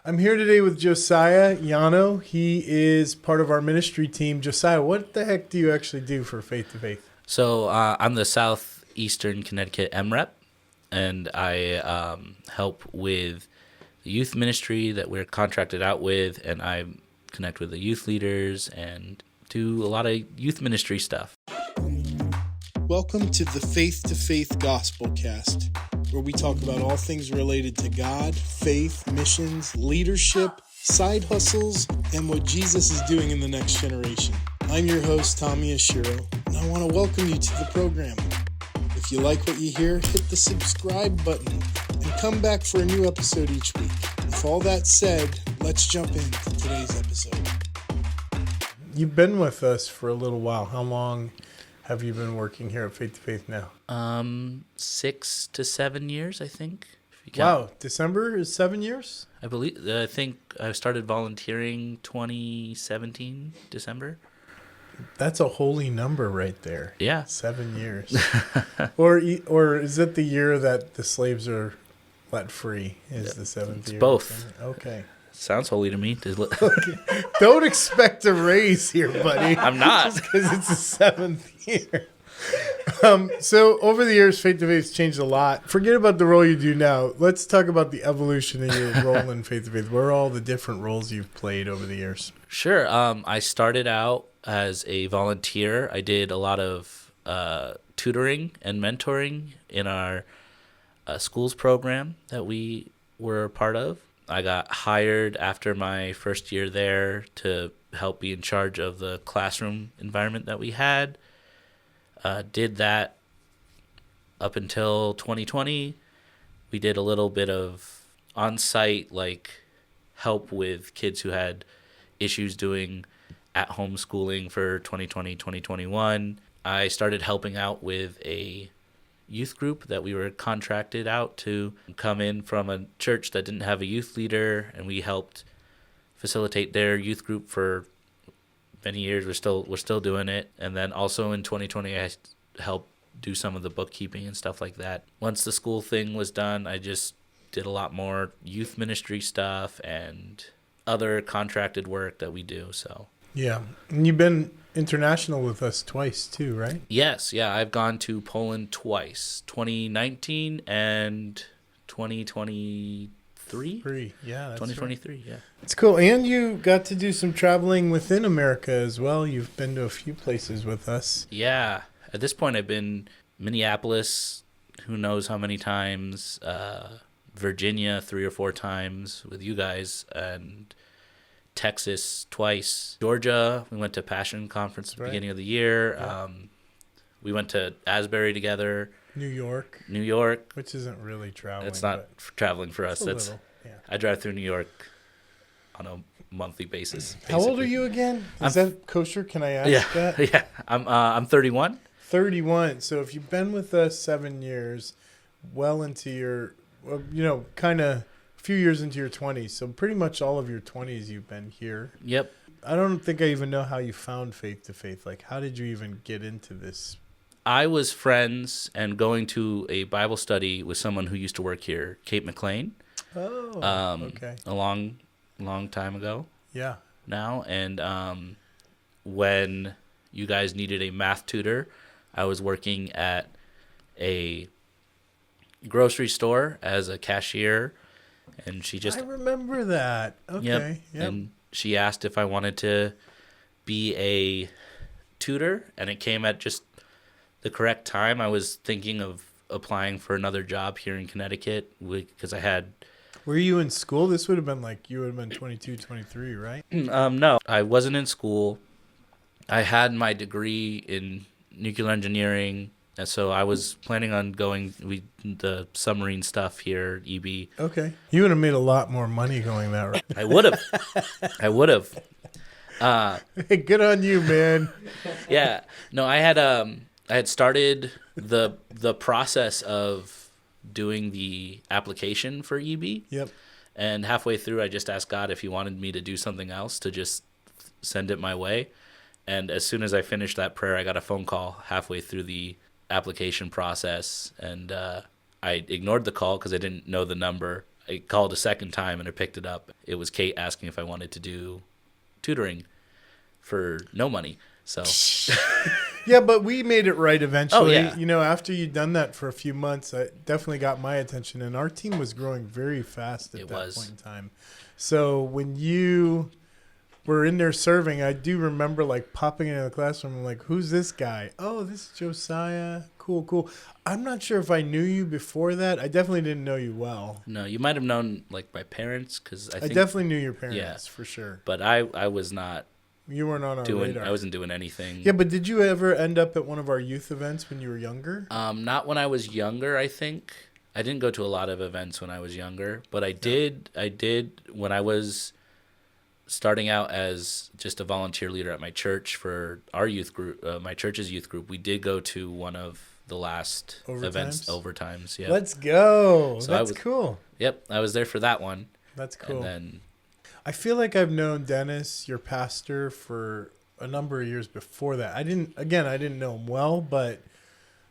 I'm here today with Josiah Yano. He is part of our ministry team. Josiah, what the heck do you actually do for Faith to Faith? So I'm the Southeastern Connecticut MREP, and I help with the youth ministry that we're contracted out with, and I connect with the youth leaders and do a lot of youth ministry stuff. Welcome to the Faith to Faith Gospel Cast, where we talk about all things related to God, faith, missions, leadership, side hustles, and what Jesus is doing in the next generation. I'm your host, Tommy Ashiro, and I want to welcome you to the program. If you like what you hear, hit the subscribe button and come back for a new episode each week. With all that said, let's jump into today's episode. You've been with us for a little while. How long have you been working here at Faith to Faith now? 6 to 7 years, I think. If you count. Wow, December is 7 years? I think I started volunteering 2017, December. That's a holy number right there. Yeah. 7 years. or is it the year that the slaves are let free is the seventh it's year? Both. Okay. Sounds holy to me. Okay. Don't expect a raise here, buddy. I'm not. Because it's the seventh year. So over the years, Faith to Faith's changed a lot. Forget about the role you do now. Let's talk about the evolution of your role in Faith to Faith. What are all the different roles you've played over the years? Sure. I started out as a volunteer. I did a lot of tutoring and mentoring in our schools program that we were a part of. I got hired after my first year there to help be in charge of the classroom environment that we had. Did that up until 2020. We did a little bit of on-site help with kids who had issues doing at-home schooling for 2020, 2021. I started helping out with a youth group that we were contracted out to come in from a church that didn't have a youth leader, and we helped facilitate their youth group for many years. We're still doing it. And then also in 2020 I helped do some of the bookkeeping and stuff like that. Once the school thing was done, I just did a lot more youth ministry stuff and other contracted work that we do. So yeah. And you've been international with us twice too, right? Yes. Yeah. I've gone to Poland twice, 2019 and 2023. 2023, yeah. It's cool. And you got to do some traveling within America as well. You've been to a few places with us. Yeah. At this point, I've been Minneapolis, who knows how many times, Virginia 3 or 4 times with you guys, and Texas twice. Georgia, we went to Passion Conference at the beginning of the year. Yeah. We went to Asbury together. New York. Which isn't really traveling. It's not traveling for us. I drive through New York on a monthly basis. Basically. How old are you again? Is that kosher? Can I ask that? Yeah. I'm 31. 31. So if you've been with us 7 years, well into your, kind of a few years into your 20s. So pretty much all of your 20s you've been here. Yep. I don't think I even know how you found Faith to Faith. How did you even get into this? I was friends and going to a Bible study with someone who used to work here, Kate McClain. Oh, okay. A long time ago. Yeah. Now, and when you guys needed a math tutor, I was working at a grocery store as a cashier, and I remember that. Okay. Yep. And she asked if I wanted to be a tutor, and it came at just the correct time. I was thinking of applying for another job here in Connecticut because I had... Were you in school? This would have been you would have been 22, 23, right? No, I wasn't in school. I had my degree in nuclear engineering, and so I was planning on going the submarine stuff here, EB. Okay. You would have made a lot more money going that route. I would have. Hey, good on you, man. Yeah. No, I had started the process of doing the application for EB. Yep. And halfway through, I just asked God if he wanted me to do something else, to just send it my way. And as soon as I finished that prayer, I got a phone call halfway through the application process. And I ignored the call because I didn't know the number. I called a second time and I picked it up. It was Kate asking if I wanted to do tutoring for no money. So Yeah, but we made it right eventually. Oh, yeah. After you'd done that for a few months, it definitely got my attention. And our team was growing very fast at that point in time. So when you were in there serving, I do remember like popping into the classroom and like, who's this guy? Oh, this is Josiah. Cool. I'm not sure if I knew you before that. I definitely didn't know you well. No, you might have known like my parents because I think, definitely knew your parents for sure. But I was not. You weren't on our radar. I wasn't doing anything. Yeah, but did you ever end up at one of our youth events when you were younger? Not when I was younger, I think. I didn't go to a lot of events when I was younger, but I did when I was starting out as just a volunteer leader at my church for our youth group, my church's youth group. We did go to one of the last events, overtimes. Yeah. Let's go. So That's cool. Yep, I was there for that one. That's cool. And then I feel like I've known Dennis, your pastor, for a number of years before that. I didn't know him well, but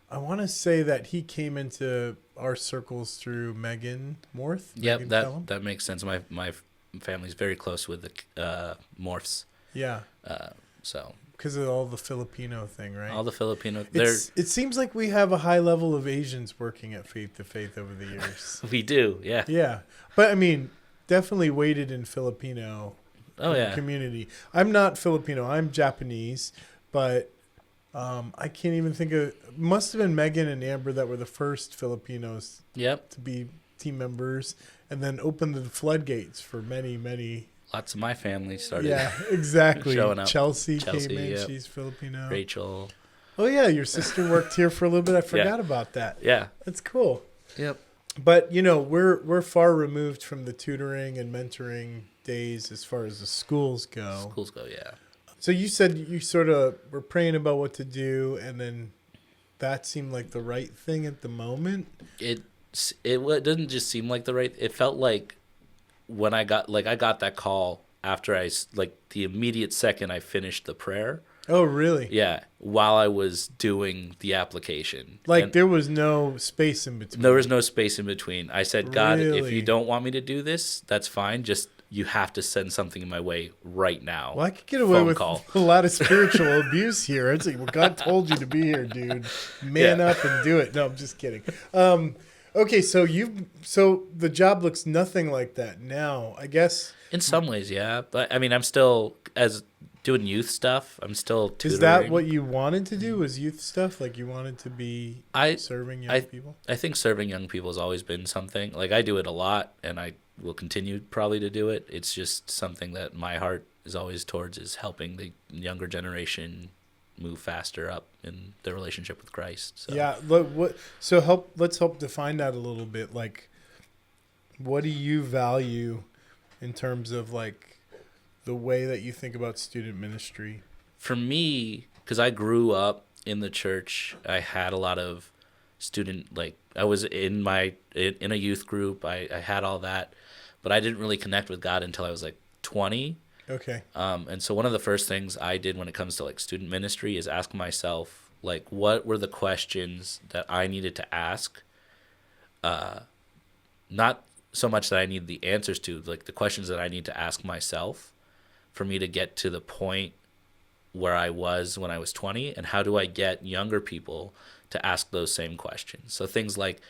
I want to say that he came into our circles through Megan Morth. Yep, Kellam. that makes sense. My family's very close with the Morths. Yeah. So because of all the Filipino thing, right? All the Filipino. It seems like we have a high level of Asians working at Faith to Faith over the years. We do, yeah. Yeah, but I mean, definitely weighted in Filipino community. I'm not Filipino. I'm Japanese, but I can't even think of. Must have been Megan and Amber that were the first Filipinos. Yep. To be team members, and then opened the floodgates for many. Lots of my family started. Yeah, exactly. Showing up. Chelsea came in. Yep. She's Filipino. Rachel. Oh yeah, your sister worked here for a little bit. I forgot about that. Yeah. That's cool. Yep. But we're far removed from the tutoring and mentoring days as far as the schools go. Yeah. So you said you sort of were praying about what to do, and then that seemed like the right thing at the moment. It didn't just seem like the right. It felt like when I got that call after the immediate second I finished the prayer. Oh, really? Yeah, while I was doing the application. There was no space in between. There was no space in between. I said, God, Really? if you don't want me to do this, that's fine. Just you have to send something in my way right now. Well, I could get away with a lot of spiritual abuse here. It's like, well, God told you to be here, dude. Man up and do it. No, I'm just kidding. Okay, so the job looks nothing like that now, I guess. In some ways, yeah. But I mean, I'm still doing youth stuff. I'm still tutoring. Is that what you wanted to do? Was youth stuff? Like you wanted to be serving young people? I think serving young people has always been something. Like I do it a lot, and I will continue probably to do it. It's just something that my heart is always towards, is helping the younger generation move faster up in their relationship with Christ. So. Yeah. Let's help define that a little bit. Like, what do you value in terms of like the way that you think about student ministry? For me, because I grew up in the church, I had a lot of I was in a youth group. I had all that, but I didn't really connect with God until I was like 20. Okay. And so one of the first things I did when it comes to like student ministry is ask myself, like, what were the questions that I needed to ask? Not so much that I need the answers to, like the questions that I need to ask myself for me to get to the point where I was when I was 20, and how do I get younger people to ask those same questions? So things like,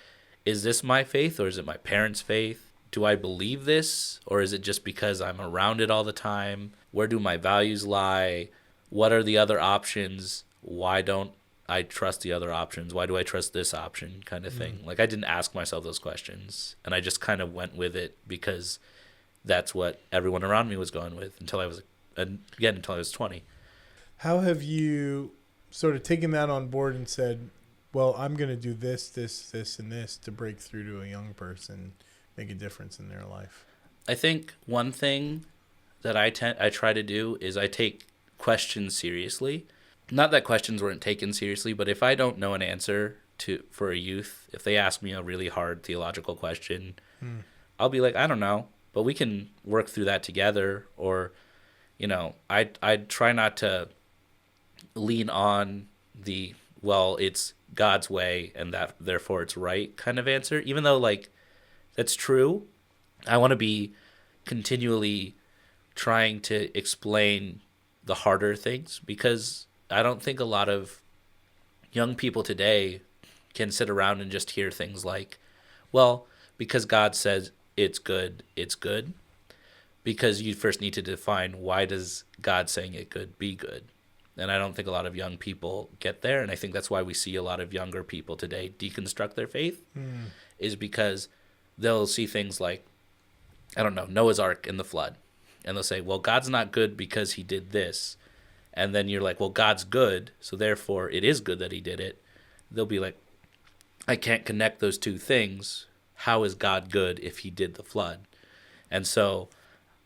is this my faith or is it my parents' faith? Do I believe this, or is it just because I'm around it all the time? Where do my values lie? What are the other options? Why don't I trust the other options? Why do I trust this option, kind of thing? Like I didn't ask myself those questions, and I just kind of went with it because that's what everyone around me was going with until I was 20. How have you sort of taken that on board and said, well, I'm going to do this, and this to break through to a young person, make a difference in their life? I think one thing that I try to do is I take questions seriously. Not that questions weren't taken seriously, but if I don't know an answer for a youth, if they ask me a really hard theological question, I'll be like, I don't know, but we can work through that together. Or, I try not to lean on the, well, it's God's way and that therefore it's right kind of answer, even though like that's true. I want to be continually trying to explain the harder things, because I don't think a lot of young people today can sit around and just hear things like, well, because God says it's good, it's good. Because you first need to define, why does God saying it good be good? And I don't think a lot of young people get there. And I think that's why we see a lot of younger people today deconstruct their faith, is because they'll see things like, I don't know, Noah's Ark and the flood. And they'll say, well, God's not good because he did this. And then you're like, well, God's good, so therefore it is good that he did it. They'll be like, I can't connect those two things. How is God good if he did the flood? And so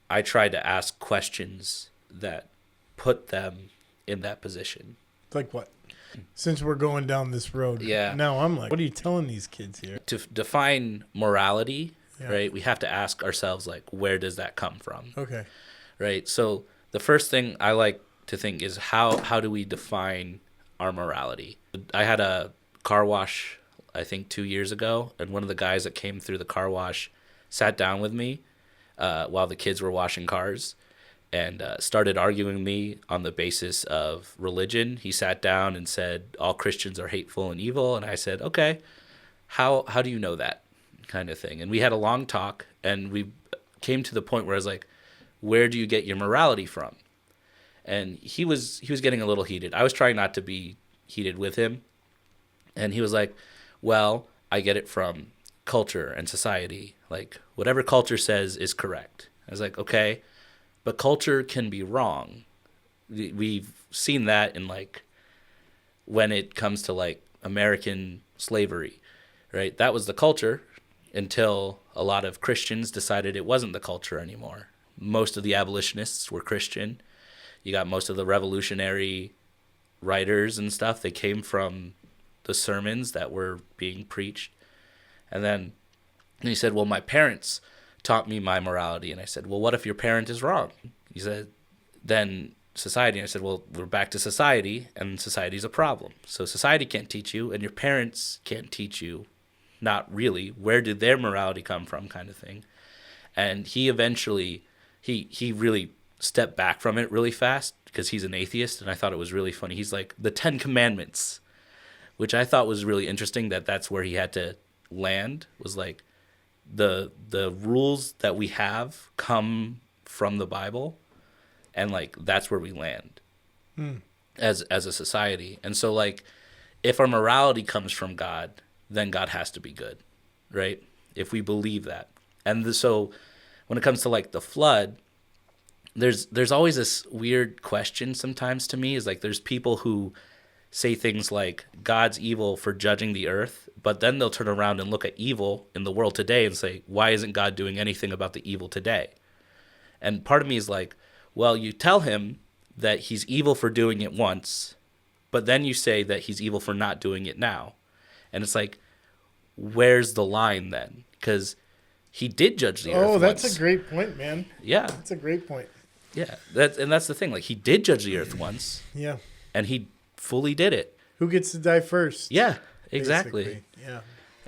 I try to ask questions that put them in that position. Like what? Since we're going down this road, Yeah. now I'm like, what are you telling these kids here? To define morality, right, we have to ask ourselves, like, where does that come from? Okay. Right? So the first thing I like to think is, how do we define our morality? I had a car wash, I think 2 years ago, and one of the guys that came through the car wash sat down with me while the kids were washing cars, and started arguing with me on the basis of religion. He sat down and said, all Christians are hateful and evil. And I said, okay, how do you know that, kind of thing? And we had a long talk, and we came to the point where I was like, where do you get your morality from? And he was getting a little heated. I was trying not to be heated with him. And he was like, well, I get it from culture and society. Like, whatever culture says is correct. I was like, okay, but culture can be wrong. We've seen that in, like, when it comes to, like, American slavery, right? That was the culture until a lot of Christians decided it wasn't the culture anymore. Most of the abolitionists were Christian. You got most of the revolutionary writers and stuff. They came from the sermons that were being preached. And then he said, well, my parents taught me my morality. And I said, well, what if your parent is wrong? He said, then society. And I said, well, we're back to society, and society's a problem. So society can't teach you, and your parents can't teach you. Not really. Where did their morality come from, kind of thing. And he eventually, he really stepped back from it really fast, because he's an atheist, and I thought it was really funny. He's like, the 10 Commandments, which I thought was really interesting, that's where he had to land, was like, the rules that we have come from the Bible, and, like, that's where we land as a society. And so, like, if our morality comes from God, then God has to be good, right? If we believe that. And so when it comes to, like, the flood, there's always this weird question sometimes to me, is like, there's people who say things like, God's evil for judging the earth, but then they'll turn around and look at evil in the world today and say, why isn't God doing anything about the evil today? And part of me is like, well, you tell him that he's evil for doing it once, but then you say that he's evil for not doing it now. And it's like, where's the line then? Because he did judge the earth once. Oh, that's a great point, man. Yeah. That's a great point. Yeah. That's the thing. Like, he did judge the earth once. Yeah. And he fully did it. Who gets to die first? Yeah, exactly. Basically. Yeah.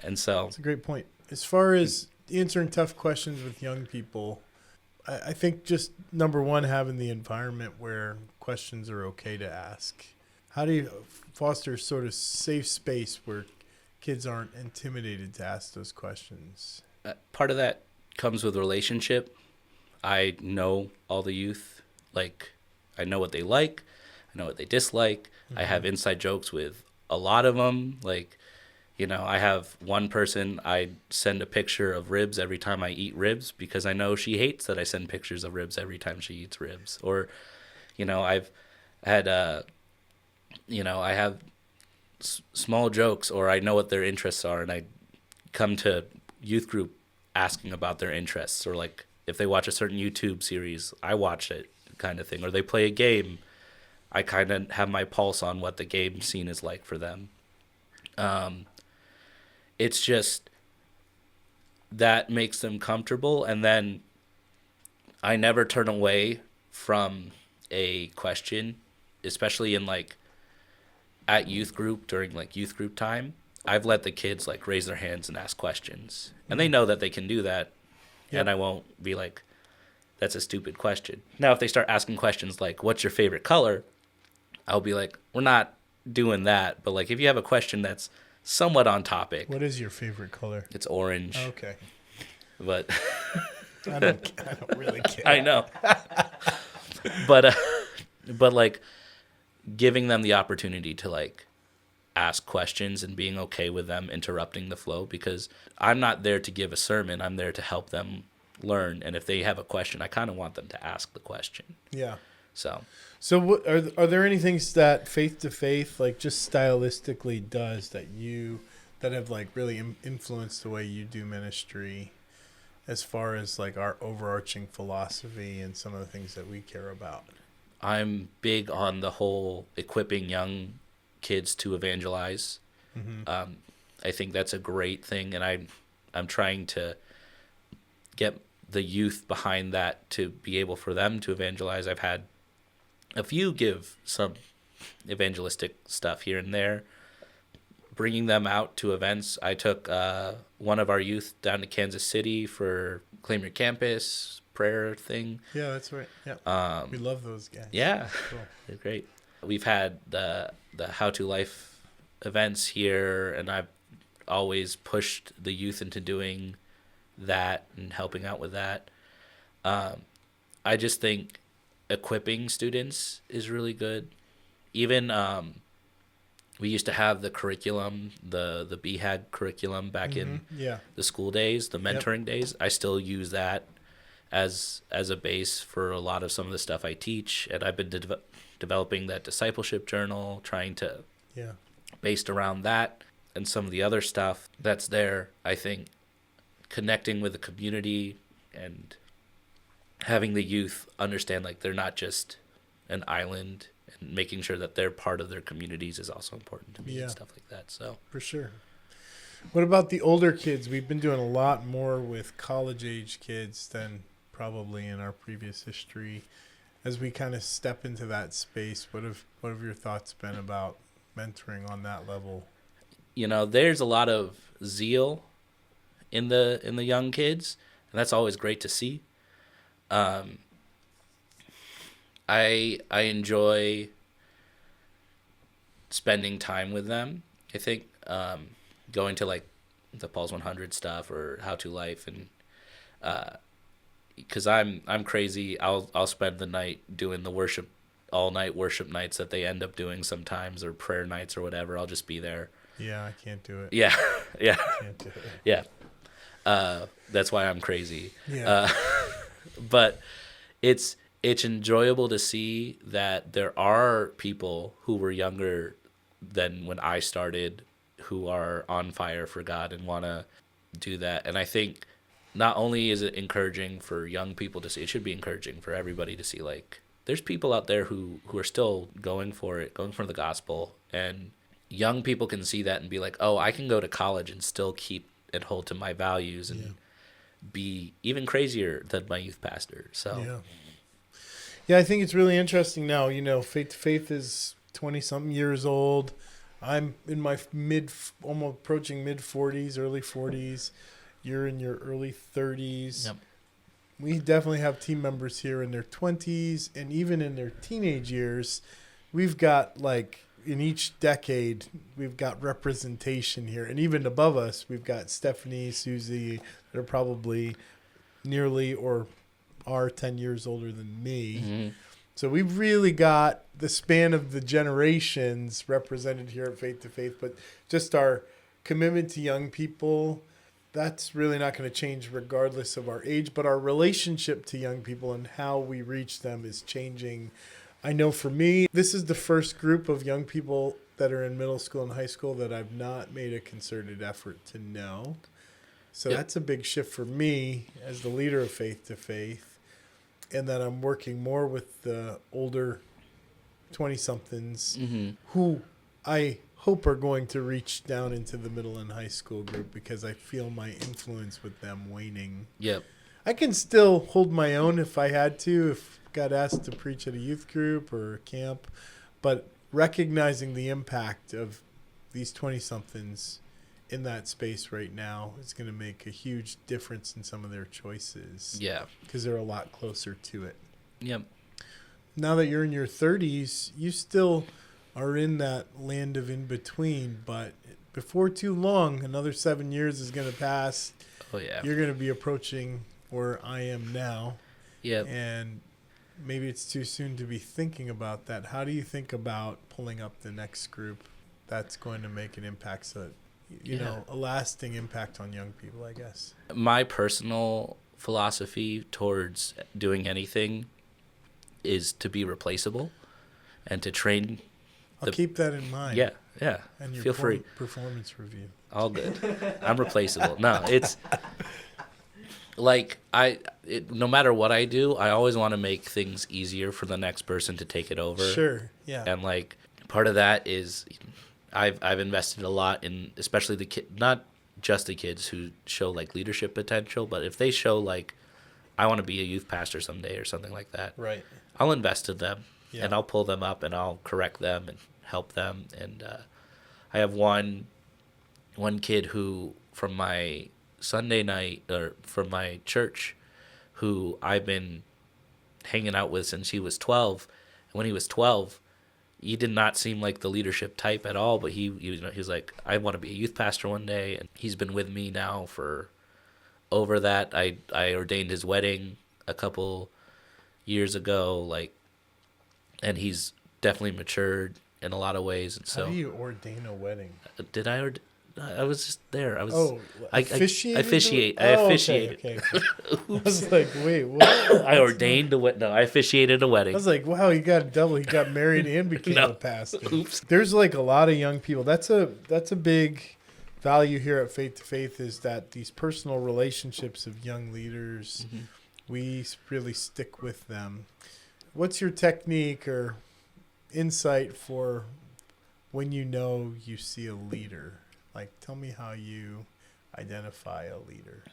And so That's a great point. As far as answering tough questions with young people, I think just number one, having the environment where questions are okay to ask. How do you foster sort of safe space where kids aren't intimidated to ask those questions? part of that comes with relationship. I know all the youth. Like, I know what they like. I know what they dislike. Mm-hmm. I have inside jokes with a lot of them. Like, you know, I have one person, I send a picture of ribs every time I eat ribs because I know she hates that I send pictures of ribs every time she eats ribs. Or, you know, I've had, I have small jokes, or I know what their interests are, and I come to youth group asking about their interests. Or, like, if they watch a certain YouTube series, I watch it, kind of thing. Or they play a game, I kind of have my pulse on what the game scene is like for them. It's just that makes them comfortable. And then I never turn away from a question, especially in, like, at youth group, during, like, youth group time. I've let the kids, like, raise their hands and ask questions. And they know that they can do that. Yep. And I won't be like, that's a stupid question. Now, if they start asking questions like, what's your favorite color? I'll be like, we're not doing that. But like, if you have a question that's somewhat on topic. What is your favorite color? It's orange. Okay. But I don't really care. I know. But like giving them the opportunity to like ask questions and being okay with them interrupting the flow, because I'm not there to give a sermon. I'm there to help them learn. And if they have a question, I kind of want them to ask the question. Yeah. So what are there any things that Faith to Faith, like just stylistically does that have like really influenced the way you do ministry, as far as like our overarching philosophy and some of the things that we care about? I'm big on the whole equipping young kids to evangelize. Mm-hmm. I think that's a great thing, and I'm trying to get the youth behind that to be able for them to evangelize. I've had a few give some evangelistic stuff here and there, bringing them out to events. I took one of our youth down to Kansas City for Claim Your Campus prayer thing. Yeah, that's right. Yeah, we love those guys. Yeah, cool. They're great. We've had the HowToLife events here, and I've always pushed the youth into doing that and helping out with that. I just think equipping students is really good. Even we used to have the curriculum, the BHAG curriculum back in the school days, the mentoring days. I still use that as a base for a lot of some of the stuff I teach, and I've been developing that discipleship journal, trying to based around that and some of the other stuff that's there. I think connecting with the community and having the youth understand like they're not just an island, and making sure that they're part of their communities is also important to me and stuff like that. So for sure. What about the older kids? We've been doing a lot more with college age kids than probably in our previous history. As we kind of step into that space, what have your thoughts been about mentoring on that level? You know, there's a lot of zeal in the young kids, and that's always great to see. I enjoy spending time with them. I think going to like the Pulse 100 stuff or HowToLife, and because I'm crazy, I'll spend the night doing the all night worship nights that they end up doing sometimes, or prayer nights or whatever. I'll just be there. Yeah, I can't do it. Yeah. Can't do it. Yeah. That's why I'm crazy. Yeah. But it's enjoyable to see that there are people who were younger than when I started who are on fire for God and want to do that. And I think not only is it encouraging for young people to see, it should be encouraging for everybody to see, like, there's people out there who are still going for it, going for the gospel. And young people can see that and be like, oh, I can go to college and still keep and hold to my values and be even crazier than my youth pastor. So yeah, I think it's really interesting now. You know, Faith to Faith is 20-something years old. I'm in my almost approaching mid-40s, early 40s. You're in your early 30s. Yep. We definitely have team members here in their 20s, and even in their teenage years. We've got, like, in each decade, we've got representation here. And even above us, we've got Stephanie, Susie, that are probably nearly or are 10 years older than me. Mm-hmm. So we've really got the span of the generations represented here at Faith to Faith. But just our commitment to young people, that's really not going to change regardless of our age. But our relationship to young people and how we reach them is changing. I know for me, this is the first group of young people that are in middle school and high school that I've not made a concerted effort to know. So that's a big shift for me as the leader of Faith to Faith. And that I'm working more with the older 20-somethings who I hope are going to reach down into the middle and high school group, because I feel my influence with them waning. Yep. I can still hold my own if I had to, if got asked to preach at a youth group or a camp, but recognizing the impact of these 20-somethings in that space right now is going to make a huge difference in some of their choices. Yeah. Because they're a lot closer to it. Yep. Now that you're in your 30s, you still are in that land of in between, but before too long, another 7 years is going to pass. Oh, yeah. You're going to be approaching where I am now. Yep. And maybe it's too soon to be thinking about that. How do you think about pulling up the next group that's going to make an impact, so you know, a lasting impact on young people, I guess? My personal philosophy towards doing anything is to be replaceable and to train. I'll keep that in mind. Yeah. And your feel free. Performance review. All good. I'm replaceable. No, it's like no matter what I do, I always want to make things easier for the next person to take it over. Sure. Yeah. And like part of that is I've invested a lot in, especially the kid, not just the kids who show like leadership potential, but if they show like I want to be a youth pastor someday or something like that. Right. I'll invest in them. Yeah. And I'll pull them up and I'll correct them and help them. And I have one kid who from my Sunday night or from my church who I've been hanging out with since he was 12. And when he was 12, he did not seem like the leadership type at all, but he was like, I want to be a youth pastor one day. And he's been with me now for over that. I ordained his wedding a couple years ago, like, and he's definitely matured in a lot of ways. And so, how do you ordain a wedding? Did I? I was just there. I was. Officiated? I officiate. Okay. I was like, wait, what? I ordained a wedding. No, I officiated a wedding. I was like, wow, he got double. He got married and became a pastor. Oops. There's like a lot of young people. That's a big value here at Faith to Faith, is that these personal relationships of young leaders, we really stick with them. What's your technique or insight for when you know you see a leader? Like, tell me how you identify a leader.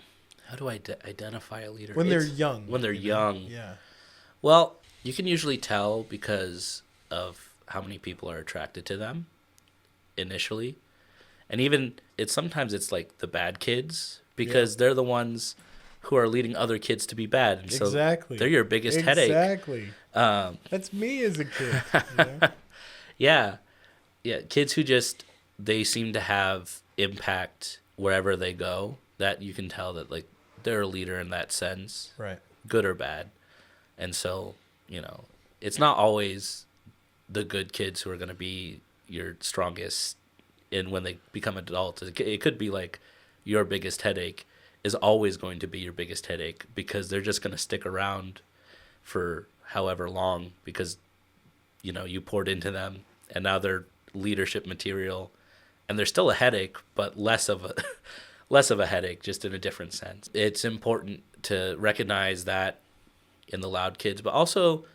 How do I identify a leader? When they're young. When they're young. Yeah. Well, you can usually tell because of how many people are attracted to them initially. And even sometimes it's like the bad kids because they're the ones who are leading other kids to be bad. And so they're your biggest headache. Exactly. That's me as a kid. You know? Yeah. Kids who they seem to have impact wherever they go, that you can tell that like they're a leader in that sense. Right. Good or bad. And so, it's not always the good kids who are going to be your strongest when they become adults. It could be like your biggest headache is always going to be your biggest headache because they're just going to stick around for however long because, you poured into them and now they're leadership material and they're still a headache, but less of a headache, just in a different sense. It's important to recognize that in the loud kids, but also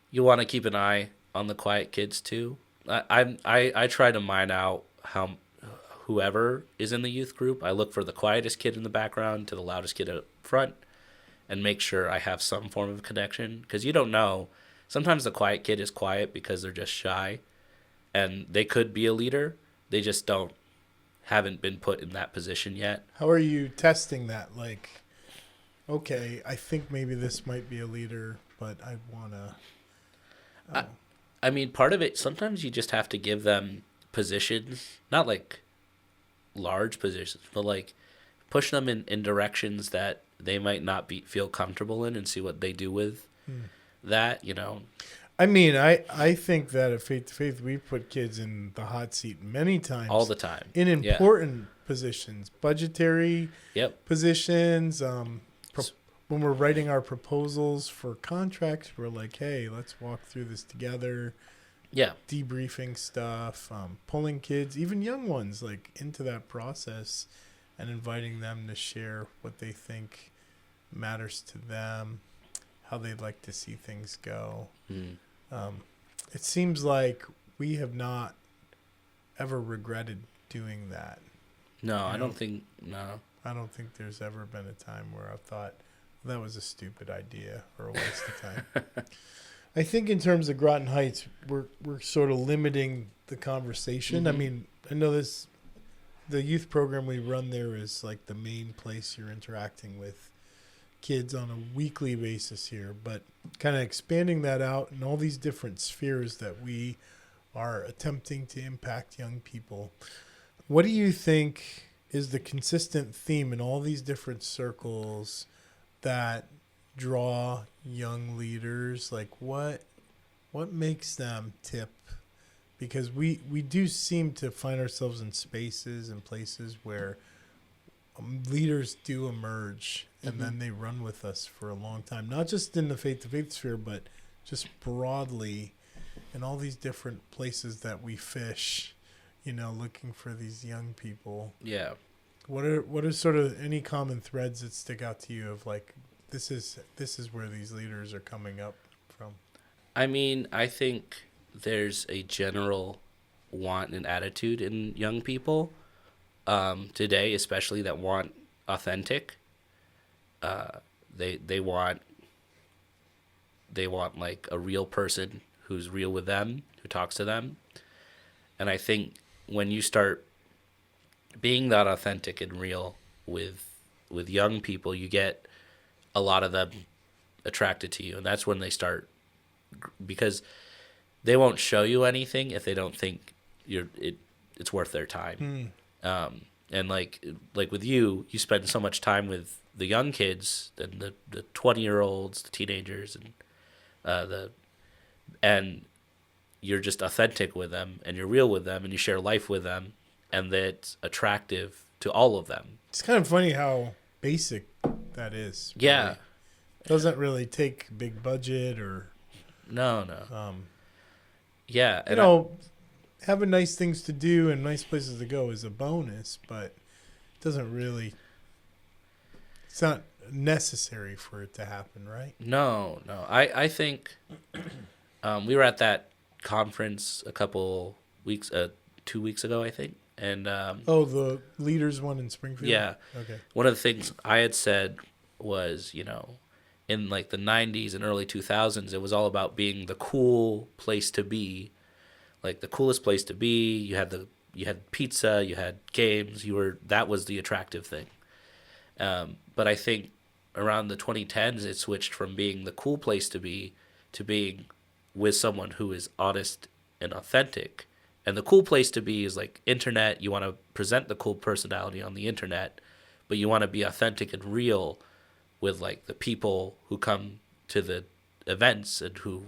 you want to keep an eye on the quiet kids too. I try to mine out whoever is in the youth group. I look for the quietest kid in the background to the loudest kid up front and make sure I have some form of connection because you don't know. Sometimes the quiet kid is quiet because they're just shy and they could be a leader. They just haven't been put in that position yet. How are you testing that? Like, okay, I think maybe this might be a leader, but I want to... I mean, part of it, sometimes you just have to give them positions, not like large positions, but like push them in directions that they might not feel comfortable in and see what they do with that, I mean, I think that at Faith to Faith, we put kids in the hot seat many times. All the time. In important positions, budgetary positions. When we're writing our proposals for contracts, we're like, hey, let's walk through this together. Yeah. Debriefing stuff, pulling kids, even young ones, like into that process and inviting them to share what they think matters to them, how they'd like to see things go. It seems like we have not ever regretted doing that. No, I don't think there's ever been a time where I've thought that was a stupid idea or a waste of time. I think in terms of Groton Heights, we're sort of limiting the conversation. I mean, I know this the youth program we run there is like the main place you're interacting with kids on a weekly basis here, but kind of expanding that out in all these different spheres that we are attempting to impact young people. What do you think is the consistent theme in all these different circles that draw young leaders? Like what makes them tip? Because we do seem to find ourselves in spaces and places where leaders do emerge, and then they run with us for a long time, not just in the faith-to-faith sphere, but just broadly in all these different places that we fish, looking for these young people. Yeah. What are sort of any common threads that stick out to you of like, this is where these leaders are coming up from? I mean, I think there's a general want and attitude in young people today, especially that want authentic. They want like a real person who's real with them, who talks to them. And I think when you start being that authentic and real with young people, you get a lot of them attracted to you, and that's when they start, because they won't show you anything if they don't think it's worth their time. And like with you spend so much time with the young kids and the 20-year-olds, the teenagers, and you're just authentic with them, and you're real with them, and you share life with them, and that's attractive to all of them. It's kind of funny how basic that is. Really. Yeah. It doesn't really take big budget or... No. Yeah. And having nice things to do and nice places to go is a bonus, but it doesn't really... It's not necessary for it to happen, right? No. I think we were at that conference a couple weeks, 2 weeks ago, I think. And the leaders one in Springfield? Yeah. Okay. One of the things I had said was, in like the 90s and early 2000s, it was all about being the cool place to be, like the coolest place to be. You had pizza, you had games, that was the attractive thing. But I think around the 2010s, it switched from being the cool place to be to being with someone who is honest and authentic. And the cool place to be is like internet. You want to present the cool personality on the internet, but you want to be authentic and real with like the people who come to the events and who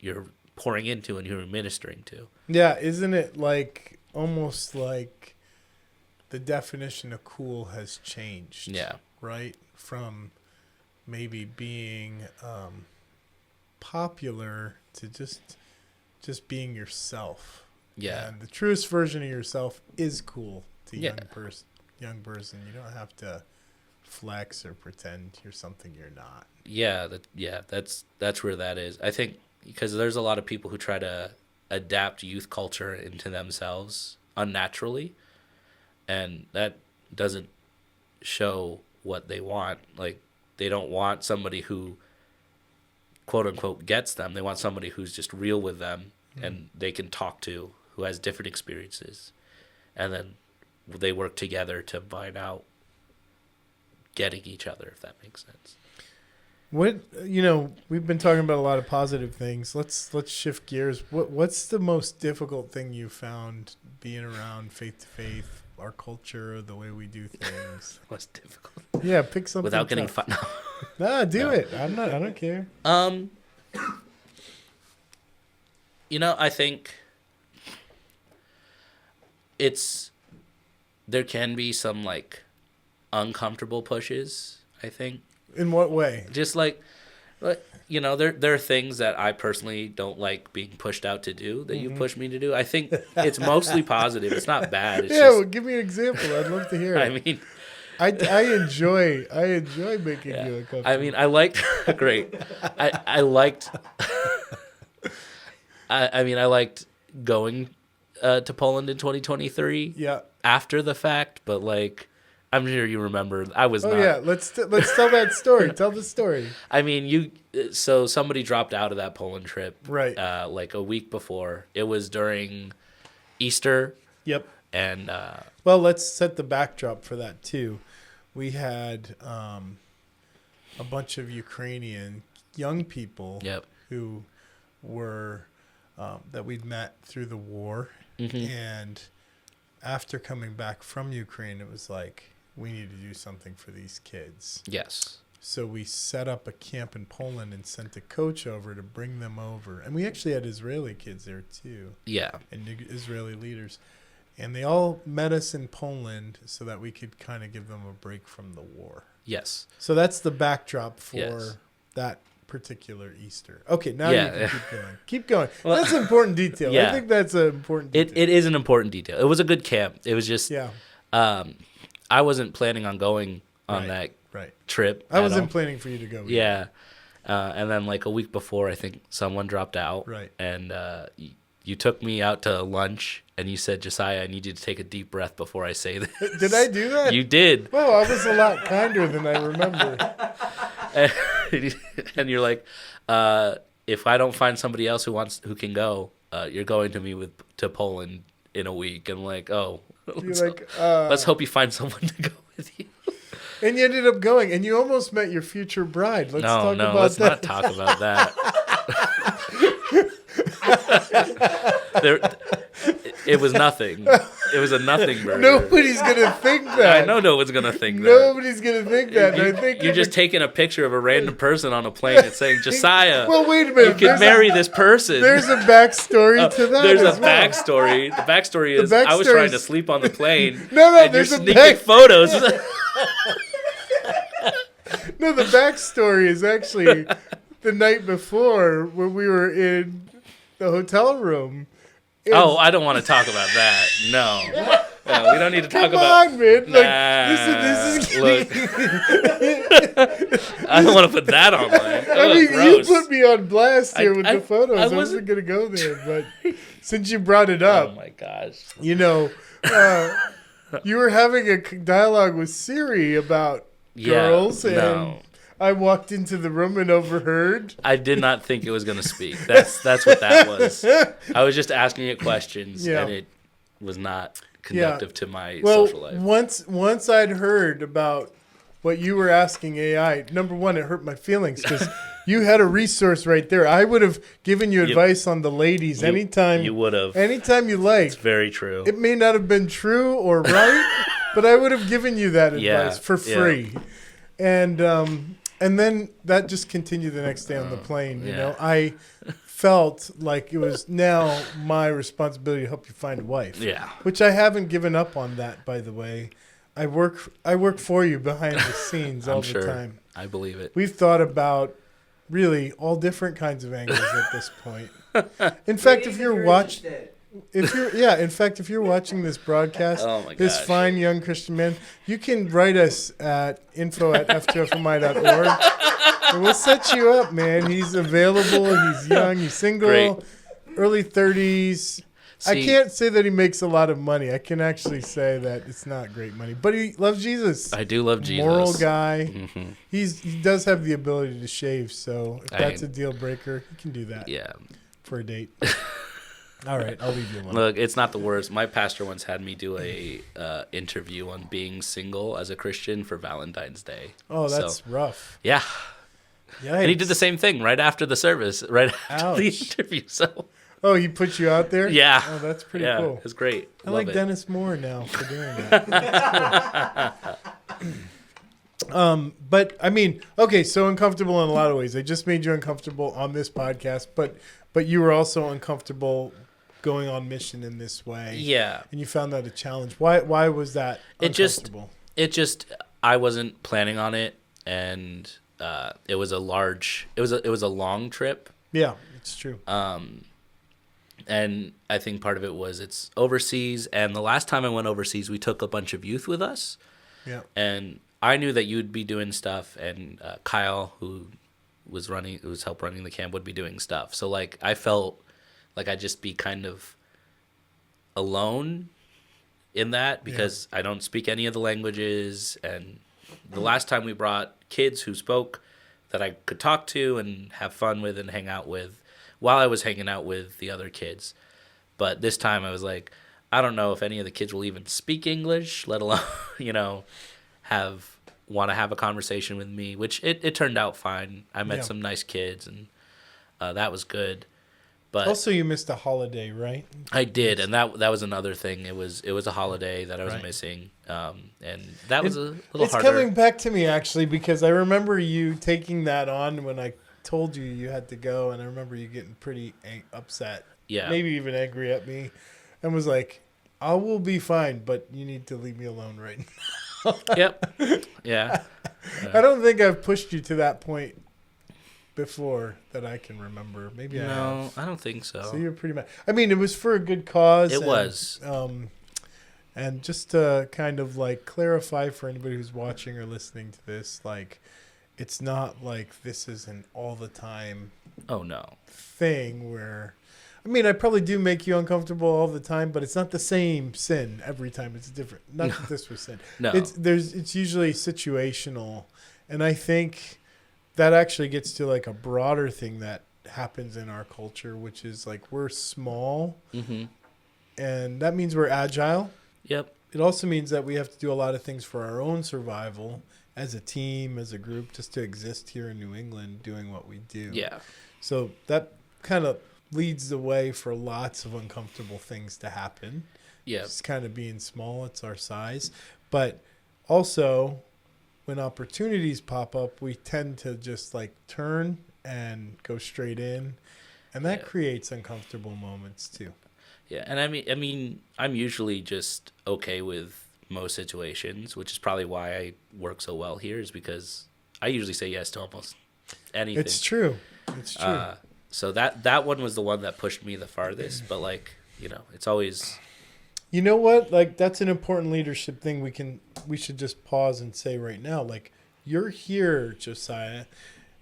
you're pouring into and you're ministering to. Yeah, isn't it like almost like the definition of cool has changed? Yeah. Right? From maybe being popular to just being yourself. Yeah. And the truest version of yourself is cool to Yeah. young person. You don't have to flex or pretend you're something you're not. Yeah, that's where that is. I think because there's a lot of people who try to adapt youth culture into themselves unnaturally, and that doesn't show what they want. Like, they don't want somebody who, quote unquote, gets them. They want somebody who's just real with them and they can talk to, who has different experiences, and then they work together to find out getting each other, if that makes sense. We've been talking about a lot of positive things. Let's shift gears. What's the most difficult thing you found being around faith to faith, our culture, the way we do things? What's difficult? Yeah, pick something without getting tough. fun. Nah, do it. I don't care. I think there can be some like uncomfortable pushes, I think. In what way? Just like there are things that I personally don't like being pushed out to do that you push me to do. I think it's mostly positive. It's not bad. It's well, give me an example. I'd love to hear it. I mean, I enjoy making you uncomfortable. I mean, I liked great. I liked. I liked going to Poland in 2023. Yeah. After the fact, but like, I'm sure you remember. I was not. Oh yeah, let's tell that story. Tell the story. I mean, so somebody dropped out of that Poland trip, right? Like a week before. It was during Easter. Yep. And well, let's set the backdrop for that too. We had a bunch of Ukrainian young people who were that we'd met through the war, and after coming back from Ukraine, it was like, we need to do something for these kids. Yes. So we set up a camp in Poland and sent a coach over to bring them over. And we actually had Israeli kids there too. Yeah. And Israeli leaders. And they all met us in Poland so that we could kind of give them a break from the war. Yes. So that's the backdrop for that particular Easter. Okay, now you can keep going. Keep going. Well, that's an important detail. I think that's an important detail. It is an important detail. It was a good camp. It was just I wasn't planning on going on that trip. I wasn't planning for you to go either. Yeah. And then like a week before, I think someone dropped out. Right. And you took me out to lunch, and you said, Josiah, I need you to take a deep breath before I say this. Did I do that? You did. Well, I was a lot kinder than I remember. And you're like, if I don't find somebody else who can go, you're going to Poland in a week. And I'm like, let's hope you find someone to go with you. And you ended up going, and you almost met your future bride. Let's talk about let's that. not talk about that. It was nothing. It was a nothing burger. Nobody's gonna think that. I know no one's gonna think that. Nobody's gonna think that. You, I think you're just taking a picture of a random person on a plane and saying, Josiah, well, wait a minute. you can marry this person. There's a backstory to that. There's a backstory. The backstory is I was trying to sleep on the plane. And there's sneaking photos. No, the backstory is actually the night before when we were in the hotel room. I don't want to talk about that. No, we don't need to talk about. Come on, man. This is look. I don't want to put that online. I mean, gross. You put me on blast here with the photos. I wasn't going to go there, but since you brought it up, oh my gosh, you were having a dialogue with Siri about girls, and I walked into the room and overheard. I did not think it was going to speak. That's what that was. I was just asking it questions, and it was not conductive to my social life. Once I'd heard about what you were asking AI, number one, it hurt my feelings because you had a resource right there. I would have given you advice on the ladies anytime. You would have. Anytime you like. It's very true. It may not have been true or right, but I would have given you that advice for free. And then that just continued the next day on the plane. You know, I felt like it was now my responsibility to help you find a wife. Yeah. Which I haven't given up on that, by the way. I work for you behind the scenes all the time. I believe it. We've thought about really all different kinds of angles at this point. In fact, if you're watching this broadcast, this fine young Christian man, you can write us at info@f2fmi.org. And we'll set you up, man. He's available. He's young. He's single. Early 30s. I can't say that he makes a lot of money. I can actually say that it's not great money. But he loves Jesus. I do love Jesus. Moral guy. Mm-hmm. He does have the ability to shave. So if that's a deal breaker, he can do that. Yeah. For a date. All right, I'll leave you alone. Look, it's not the worst. My pastor once had me do a interview on being single as a Christian for Valentine's Day. Oh, that's rough. Yeah. Yikes. And he did the same thing right after the service, right after the interview. So. Oh, he put you out there? Yeah. Oh, that's pretty cool. It's great. I like Dennis Moore now for doing that. Cool. But I mean, okay, so uncomfortable in a lot of ways. I just made you uncomfortable on this podcast, but you were also uncomfortable going on mission in this way. Yeah. And you found that a challenge. Why was that uncomfortable? It just I wasn't planning on it, and it was a long trip. Yeah, it's true. And I think part of it was it's overseas, and the last time I went overseas, we took a bunch of youth with us. Yeah. And I knew that you'd be doing stuff, and Kyle, who was help running the camp, would be doing stuff. So like I felt like I'd just be kind of alone in that because I don't speak any of the languages. And the last time we brought kids who spoke that I could talk to and have fun with and hang out with while I was hanging out with the other kids. But this time I was like, I don't know if any of the kids will even speak English, let alone, want to have a conversation with me, which it turned out fine. I met some nice kids, and that was good. But also, you missed a holiday, right? I did, and that was another thing. It was a holiday that I was missing, and that was a little it's harder. It's coming back to me, actually, because I remember you taking that on when I told you had to go, and I remember you getting pretty upset. Yeah. Maybe even angry at me, and was like, I will be fine, but you need to leave me alone right now. Yep. Yeah. I don't think I've pushed you to that point before that I can remember. Maybe I have. No, I don't think so. So you're pretty mad. I mean, it was for a good cause. It was. And just to kind of like clarify for anybody who's watching or listening to this, like, it's not like this is an all the time thing where, I mean, I probably do make you uncomfortable all the time, but it's not the same sin every time. It's different. Not that this was sin. No. It's usually situational. And I think that actually gets to like a broader thing that happens in our culture, which is like we're small, and that means we're agile. Yep. It also means that we have to do a lot of things for our own survival as a team, as a group, just to exist here in New England doing what we do. Yeah. So that kind of leads the way for lots of uncomfortable things to happen. Yeah. It's kind of being small, it's our size. But also, when opportunities pop up, we tend to just like turn and go straight in. And that creates uncomfortable moments too. Yeah, and I mean, I'm usually just okay with most situations, which is probably why I work so well here, is because I usually say yes to almost anything. It's true. It's true. So that one was the one that pushed me the farthest, but like, it's always. You know what? Like, that's an important leadership thing we should just pause and say right now. Like, you're here, Josiah.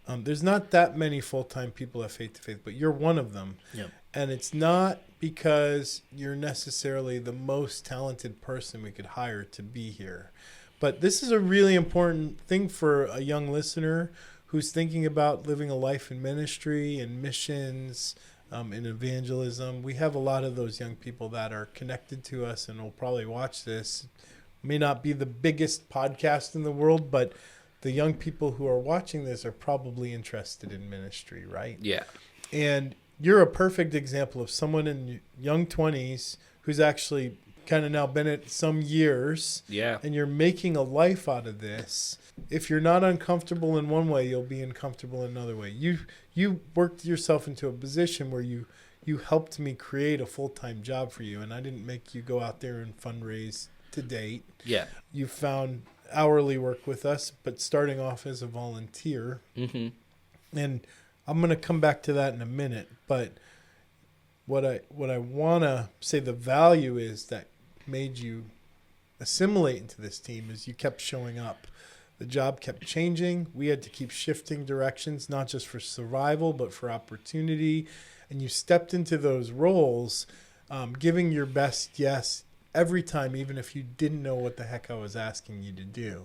There's not that many full-time people at Faith to Faith, but you're one of them. Yep. And it's not because you're necessarily the most talented person we could hire to be here. But this is a really important thing for a young listener who's thinking about living a life in ministry and missions, in evangelism. We have a lot of those young people that are connected to us and will probably watch this. May not be the biggest podcast in the world, but the young people who are watching this are probably interested in ministry, right? Yeah. And you're a perfect example of someone in young 20s who's actually kind of now been at some years. Yeah. And you're making a life out of this. If you're not uncomfortable in one way, you'll be uncomfortable in another way. You worked yourself into a position where you helped me create a full-time job for you, and I didn't make you go out there and fundraise to date. Yeah. You found hourly work with us, but starting off as a volunteer. Mm-hmm. And I'm going to come back to that in a minute, but what I want to say the value is that made you assimilate into this team is you kept showing up. The job kept changing. We had to keep shifting directions, not just for survival, but for opportunity. And you stepped into those roles, giving your best yes every time, even if you didn't know what the heck I was asking you to do.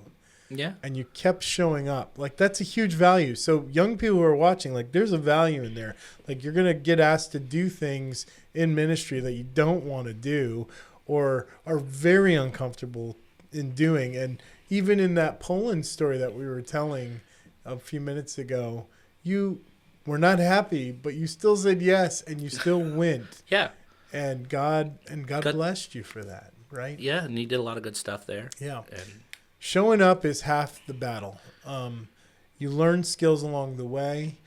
Yeah. And you kept showing up. Like, that's a huge value. So young people who are watching, like, there's a value in there. Like, you're going to get asked to do things in ministry that you don't want to do or are very uncomfortable in doing. And even in that Poland story that we were telling a few minutes ago, you were not happy, but you still said yes, and you still went. Yeah. And God blessed you for that, right? Yeah, and he did a lot of good stuff there. Yeah. And showing up is half the battle. You learn skills along the way.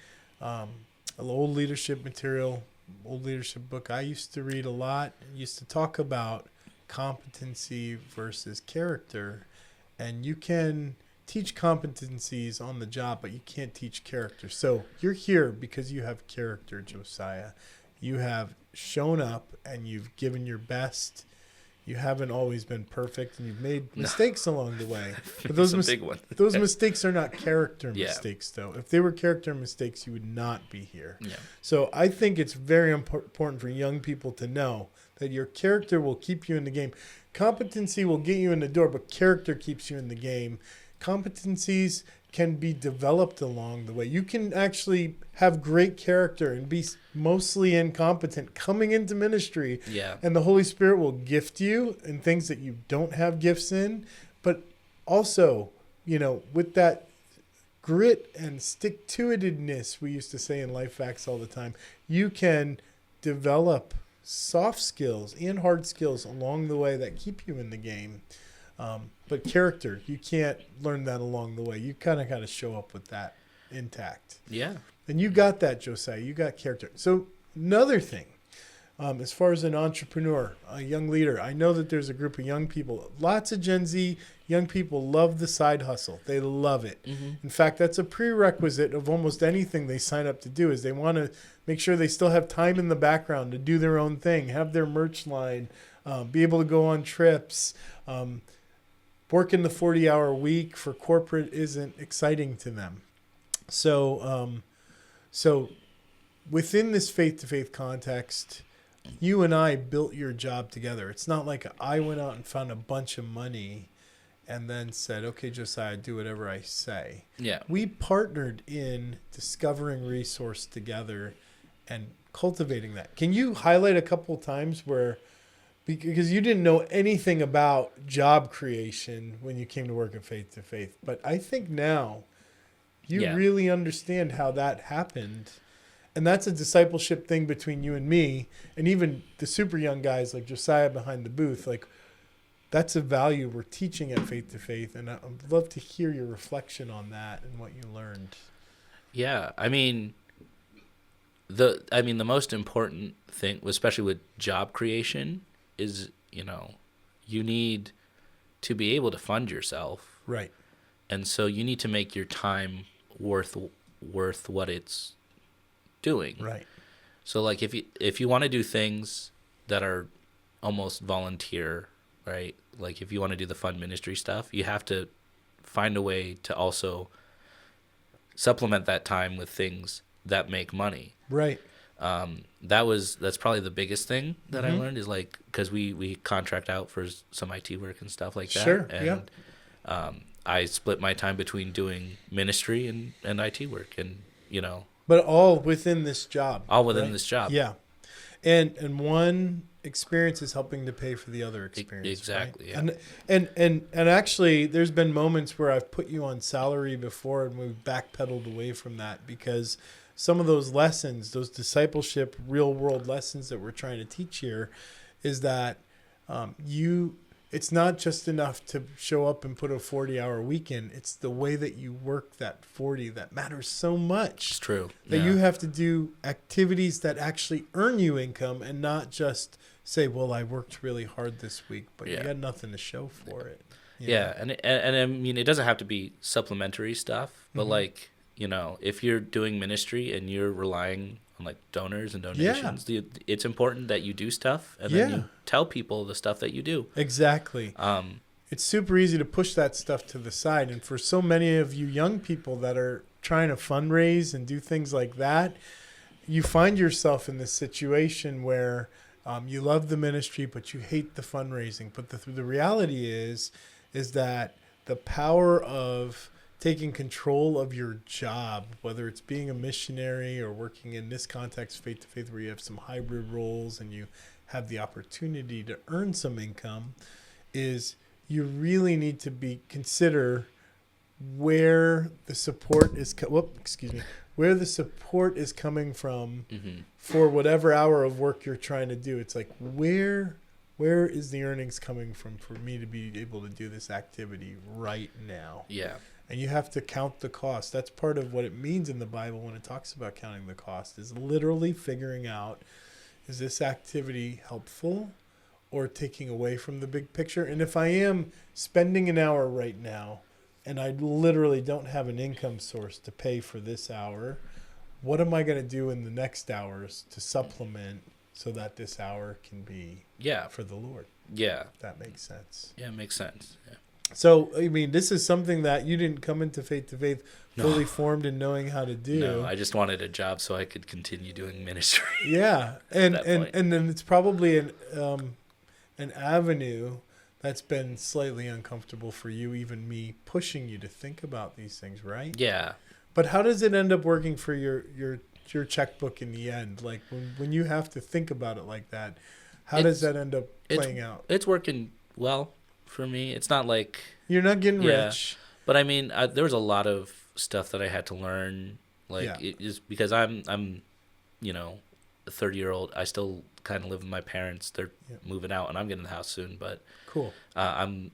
Old leadership material, old leadership book I used to read a lot. Used to talk about competency versus character. And you can teach competencies on the job, but you can't teach character. So you're here because you have character, Josiah. You have shown up and you've given your best. You haven't always been perfect, and you've made mistakes along the way. But those big one. Those mistakes are not character mistakes, though. If they were character mistakes, you would not be here. Yeah. So I think it's very important for young people to know that your character will keep you in the game. Competency will get you in the door, but character keeps you in the game. competencies can be developed along the way. You can actually have great character and be mostly incompetent coming into ministry. Yeah. And the Holy Spirit will gift you in things that you don't have gifts in. But also, with that grit and stick-to-itiveness, we used to say in Life Facts all the time, you can develop soft skills and hard skills along the way that keep you in the game. But character, you can't learn that along the way. You kind of got to show up with that intact. Yeah. And you got that, Josiah. You got character. So another thing, as far as an entrepreneur, a young leader, I know that there's a group of young people, lots of Gen Z young people love the side hustle. They love it. Mm-hmm. In fact, that's a prerequisite of almost anything they sign up to do, is they want to make sure they still have time in the background to do their own thing, have their merch line, be able to go on trips. Working the 40-hour week for corporate isn't exciting to them. So within this faith-to-faith context, you and I built your job together. It's not like I went out and found a bunch of money and then said, okay, Josiah, do whatever I say. Yeah. We partnered in discovering resource together and cultivating that. Can you highlight a couple times where, because you didn't know anything about job creation when you came to work at Faith to Faith, but I think now you really understand how that happened. And that's a discipleship thing between you and me, and even the super young guys like Josiah behind the booth. Like, that's a value we're teaching at Faith to Faith, and I'd love to hear your reflection on that and what you learned. Yeah, I mean, the most important thing, especially with job creation, is you need to be able to fund yourself, right? And so you need to make your time worth what it's doing, right? So like if you want to do things that are almost volunteer, right? Like if you want to do the fun ministry stuff, you have to find a way to also supplement that time with things that make money, right? That's probably the biggest thing that Mm-hmm. I learned, is like, because we contract out for some IT work and stuff like that. Sure. And I split my time between doing ministry and IT work, and But all within this job. all within right? this job. Yeah. And one experience is helping to pay for the other experience. Exactly. Right? Yeah. And actually there's been moments where I've put you on salary before and we've backpedaled away from that, because some of those lessons, those discipleship, real world lessons that we're trying to teach here, is that it's not just enough to show up and put a 40-hour week in. It's the way that you work that 40 that matters so much. It's true. That you have to do activities that actually earn you income, and not just say, well, I worked really hard this week, but you got nothing to show for it. Yeah. And I mean, it doesn't have to be supplementary stuff, but like, if you're doing ministry and you're relying on like donors and donations, it's important that you do stuff and then you tell people the stuff that you do. Exactly. It's super easy to push that stuff to the side. And for so many of you young people that are trying to fundraise and do things like that, you find yourself in this situation where you love the ministry, but you hate the fundraising. But the reality is that the power of taking control of your job, whether it's being a missionary or working in this context, Faith to Faith, where you have some hybrid roles and you have the opportunity to earn some income, is you really need to consider where the support is where the support is coming from for whatever hour of work you're trying to do. It's like, where is the earnings coming from for me to be able to do this activity right now? Yeah. And you have to count the cost. That's part of what it means in the Bible when it talks about counting the cost, is literally figuring out, is this activity helpful or taking away from the big picture? And if I am spending an hour right now and I literally don't have an income source to pay for this hour, what am I going to do in the next hours to supplement so that this hour can be for the Lord? Yeah. That makes sense. Yeah, it makes sense. Yeah. So, I mean, this is something that you didn't come into Faith to Faith fully formed and knowing how to do. No, I just wanted a job so I could continue doing ministry. Yeah. And then it's probably an avenue that's been slightly uncomfortable for you, even me pushing you to think about these things, right? Yeah. But how does it end up working for your checkbook in the end? Like when you have to think about it like that, how does that end up playing out? It's working well for me. It's not like You're not getting yeah, rich. but I mean, there was a lot of stuff that I had to learn. Like Yeah. it is because I'm, you know, a 30-year-old. I still kind of live with my parents. They're moving out, and I'm getting the house soon. But Cool. And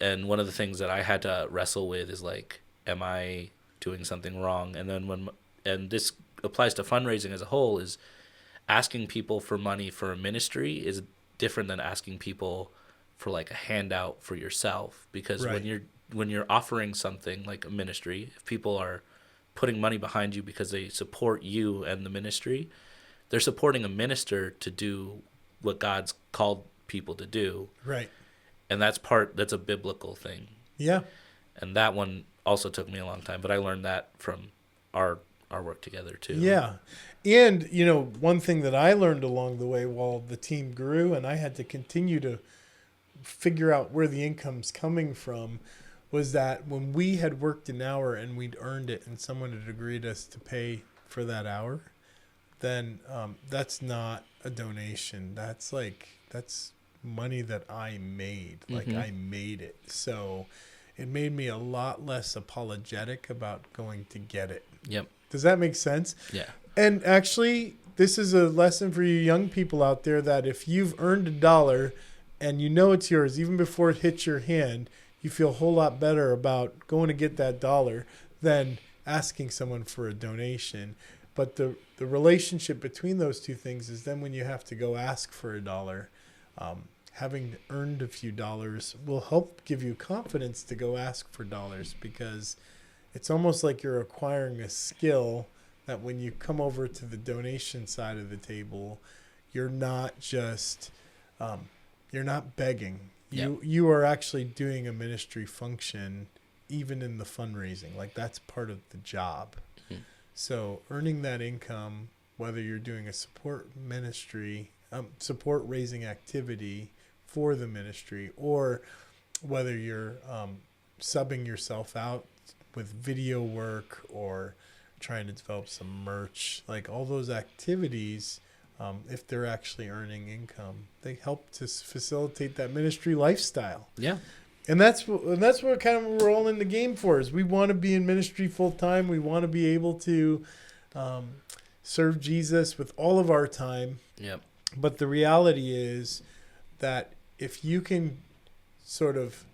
one of the things that I had to wrestle with is like, am I doing something wrong? And then and this applies to fundraising as a whole, is asking people for money for a ministry is different than asking people for like a handout for yourself. Because when you're offering something like a ministry, if people are putting money behind you because they support you and the ministry, they're supporting a minister to do what God's called people to do. Right. And that's a biblical thing. Yeah. And that one also took me a long time, but I learned that from our work together too. Yeah. And, you know, one thing that I learned along the way while the team grew and I had to continue to figure out where the income's coming from was that when we had worked an hour and we'd earned it and someone had agreed us to pay for that hour, then that's not a donation. That's money that I made. Like I made it. So it made me a lot less apologetic about going to get it. Yep. Does that make sense? Yeah. And actually, this is a lesson for you young people out there that if you've earned $1 and you know it's yours, even before it hits your hand, you feel a whole lot better about going to get that $1 than asking someone for a donation. But the relationship between those two things is then when you have to go ask for $1, having earned a few dollars will help give you confidence to go ask for dollars, because it's almost like you're acquiring a skill that when you come over to the donation side of the table, you're not just you're not begging. You are actually doing a ministry function, even in the fundraising. Like that's part of the job. Mm-hmm. So earning that income, whether you're doing a support ministry, support raising activity for the ministry, or whether you're subbing yourself out with video work or trying to develop some merch, like all those activities, if they're actually earning income, they help to facilitate that ministry lifestyle. Yeah. And that's what kind of we're all in the game for, is we want to be in ministry full time. We want to be able to serve Jesus with all of our time. Yep. But the reality is that if you can sort of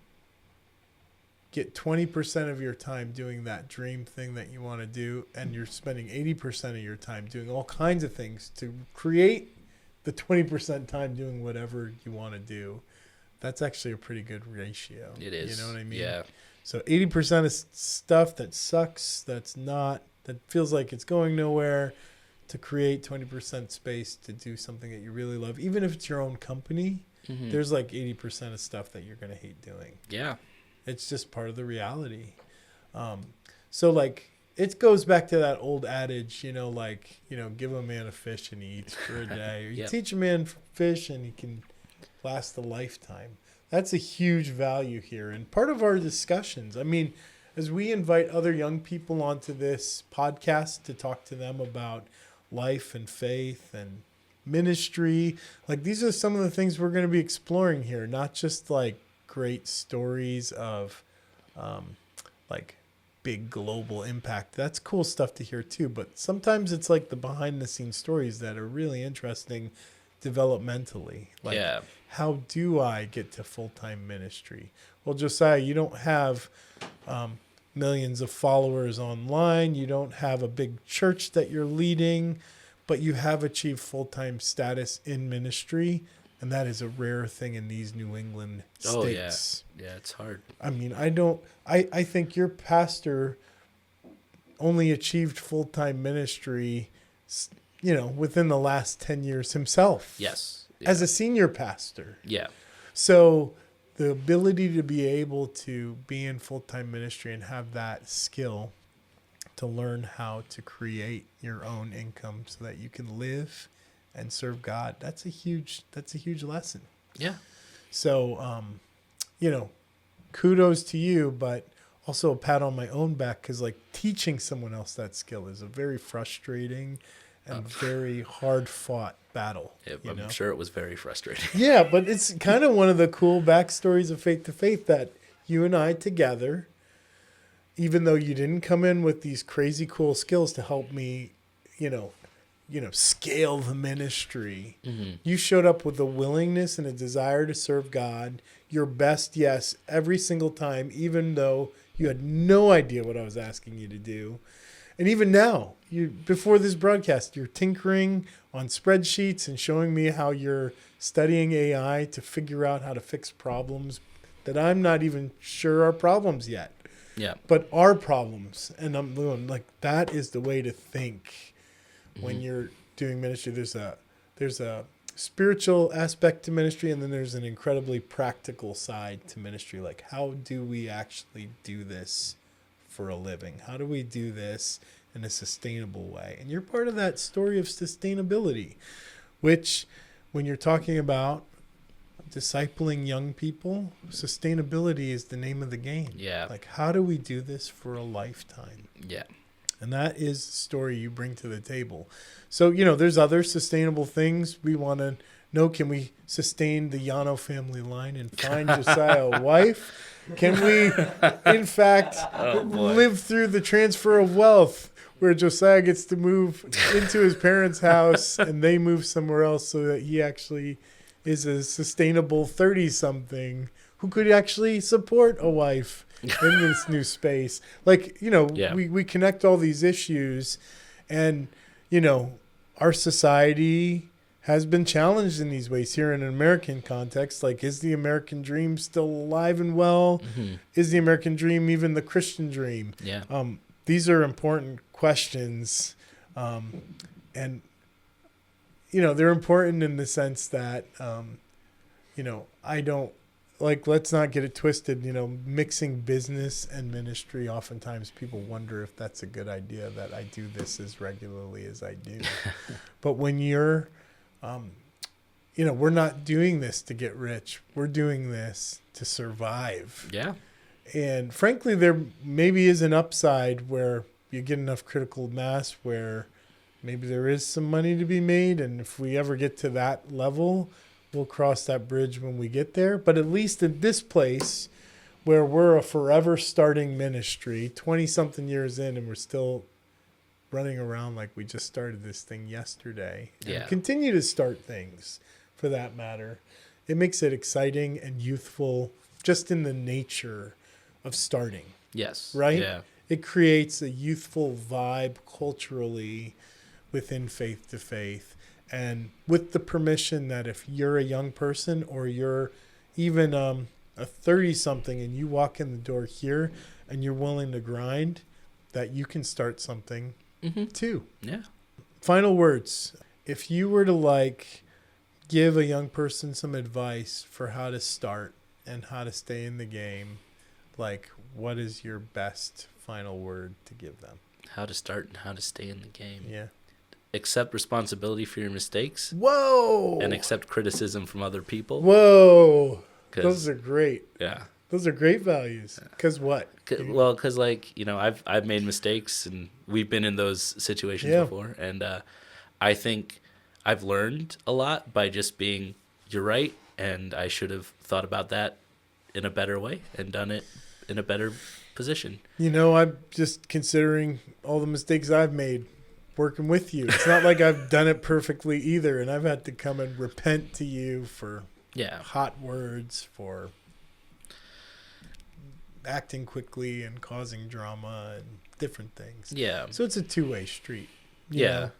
get 20% of your time doing that dream thing that you want to do, and you're spending 80% of your time doing all kinds of things to create the 20% time doing whatever you want to do, that's actually a pretty good ratio. It is. You know what I mean? Yeah. So 80% of stuff that sucks, that feels like it's going nowhere, to create 20% space to do something that you really love, even if it's your own company. Mm-hmm. There's like 80% of stuff that you're going to hate doing. Yeah. It's just part of the reality. So like it goes back to that old adage, give a man a fish and he eats for a day. Or you teach a man fish and he can last a lifetime. That's a huge value here. And part of our discussions, I mean, as we invite other young people onto this podcast to talk to them about life and faith and ministry, like these are some of the things we're going to be exploring here, not just like great stories of like big global impact. That's cool stuff to hear too, but sometimes it's like the behind the scenes stories that are really interesting developmentally. Like, how do I get to full-time ministry? Well, Josiah, you don't have millions of followers online. You don't have a big church that you're leading, but you have achieved full-time status in ministry. And that is a rare thing in these New England states. Oh, yeah. Yeah, it's hard. I mean, I think your pastor only achieved full-time ministry, within the last 10 years himself. Yes. Yeah. As a senior pastor. Yeah. So the ability to be able to be in full-time ministry and have that skill to learn how to create your own income so that you can live and serve God, that's a huge lesson. Yeah. So kudos to you, but also a pat on my own back, because like teaching someone else that skill is a very frustrating and very hard fought battle. I'm sure it was very frustrating. Yeah, but it's kind of one of the cool backstories of Faith to Faith that you and I together, even though you didn't come in with these crazy cool skills to help me, scale the ministry, you showed up with a willingness and a desire to serve God, your best, yes, every single time, even though you had no idea what I was asking you to do. And even now, before this broadcast, you're tinkering on spreadsheets and showing me how you're studying AI to figure out how to fix problems that I'm not even sure are problems yet. Yeah. But are problems. And I'm going, like, that is the way to think when you're doing ministry. There's a spiritual aspect to ministry, and then there's an incredibly practical side to ministry. Like, how do we actually do this for a living? How do we do this in a sustainable way? And you're part of that story of sustainability, which when you're talking about discipling young people, sustainability is the name of the game. Yeah. Like, how do we do this for a lifetime? Yeah. And that is the story you bring to the table. So, there's other sustainable things we want to know. Can we sustain the Yano family line and find Josiah a wife? Can we, in fact, live through the transfer of wealth where Josiah gets to move into his parents' house and they move somewhere else so that he actually is a sustainable 30-something who could actually support a wife in this new space? Like, we connect all these issues, and, our society has been challenged in these ways here in an American context. Like, is the American dream still alive and well? Is the American dream even the Christian dream? Yeah. These are important questions. And, they're important in the sense that, I don't, like, let's not get it twisted, mixing business and ministry. Oftentimes people wonder if that's a good idea that I do this as regularly as I do. But when you're, we're not doing this to get rich. We're doing this to survive. Yeah. And frankly, there maybe is an upside where you get enough critical mass where maybe there is some money to be made. And if we ever get to that level, we'll cross that bridge when we get there. But at least in this place where we're a forever starting ministry, 20-something years in, and we're still running around like we just started this thing yesterday. And continue to start things, for that matter. It makes it exciting and youthful just in the nature of starting. Yes. Right? Yeah. It creates a youthful vibe culturally within Faith to Faith. And with the permission that if you're a young person or you're even a 30-something and you walk in the door here and you're willing to grind, that you can start something too. Yeah. Final words. If you were to give a young person some advice for how to start and how to stay in the game, what is your best final word to give them? How to start and how to stay in the game. Yeah. Accept responsibility for your mistakes. Whoa! And accept criticism from other people. Whoa! Those are great. Yeah. Those are great values. Because what? Well, because I've made mistakes, and we've been in those situations before, and I think I've learned a lot by just being, you're right, and I should have thought about that in a better way and done it in a better position. I'm just considering all the mistakes I've made working with you. It's not like I've done it perfectly either, and I've had to come and repent to you for hot words, for acting quickly and causing drama and different things. Yeah. So it's a two-way street. You know?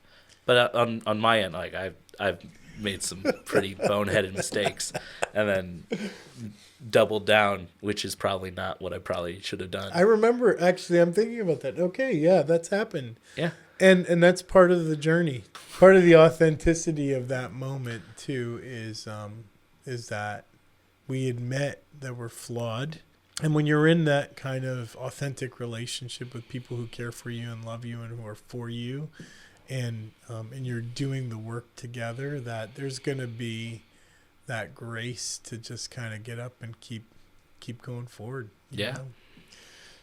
But on my end, I've made some pretty boneheaded mistakes, and then doubled down, which is probably not what I probably should have done. I remember, actually, I'm thinking about that. Okay, yeah, that's happened. Yeah. And that's part of the journey. Part of the authenticity of that moment too is that we admit that we're flawed. And when you're in that kind of authentic relationship with people who care for you and love you and who are for you, and you're doing the work together, that there's going to be that grace to just kind of get up and keep keep going forward. Yeah. Know?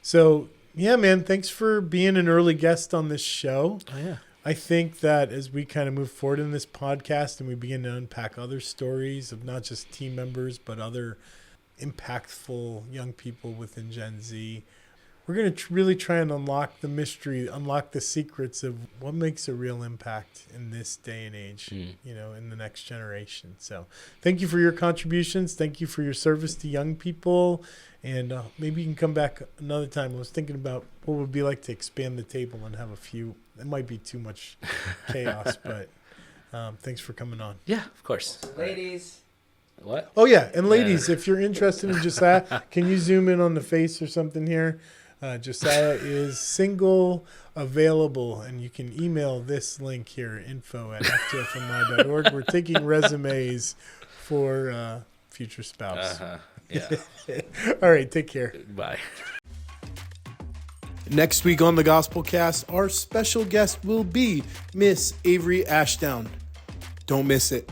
So, yeah, man, thanks for being an early guest on this show. Oh, yeah. I think that as we kind of move forward in this podcast and we begin to unpack other stories of not just team members, but other impactful young people within Gen Z, we're going to really try and unlock the mystery, unlock the secrets of what makes a real impact in this day and age, in the next generation. So thank you for your contributions. Thank you for your service to young people. And maybe you can come back another time. I was thinking about what it would be like to expand the table and have a few. It might be too much chaos, but thanks for coming on. Yeah, of course. Ladies. What? Oh, yeah. And ladies, if you're interested in Josiah, can you zoom in on the face or something here? Josiah is single, available, and you can email this link here, info@ftfmi.org. We're taking resumes for future spouse. Yeah. All right, take care. Bye. Next week on the Gospelcast, our special guest will be Miss Avery Ashdown. Don't miss it.